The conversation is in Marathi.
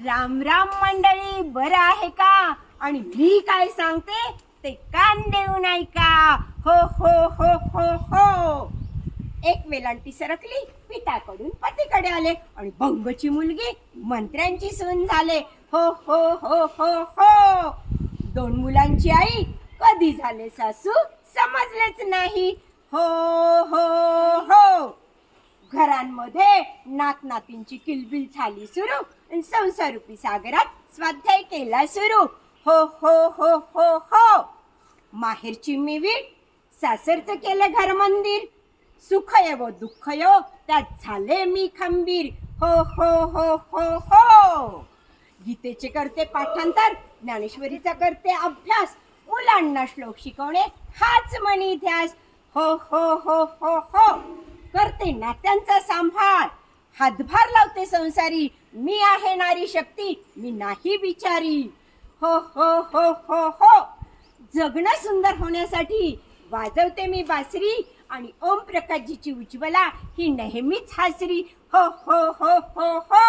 राम राम मंडळी, बरं आहे का? आणि मी काय सांगते ते कान देऊन ऐका. हो हो हो हो हो. एक वेलांटी सरकली, पित्याकडून पतीकडे आले आणि बंगची मुलगी मंत्र्यांची सून झाले. हो हो हो हो हो. दोन मुलांची आई कधी झाले सासू समजलेच नाही. हो हो हो. घरांमध्ये नात नातींची किलबिल झाली सुरू आणि संसारूपी सागरात स्वाध्याय केला सुरू. हो हो हो हो हो. माहेरची मी वीट, सासरचं केलं घर मंदिर. सुखय व दुःखय त्यात झाले मी खंबीर. हो हो हो हो हो. गीतेचे करते पाठांतर, ज्ञानेश्वरीचा करते अभ्यास. मुलांना श्लोक शिकवणे हाच मनी ध्यास. हो हो हो हो हो. करते नात्यांचा सांभाळ, हातभार लावते संसारी. मी आहे नारी शक्ती, मी नाही बिचारी. हो हो हो हो हो. जगणं सुंदर होण्यासाठी वाजवते मी बासरी आणि ओम प्रकाशजीची उज्ज्वला ही नेहमीच हासरी. हो हो हो हो हो.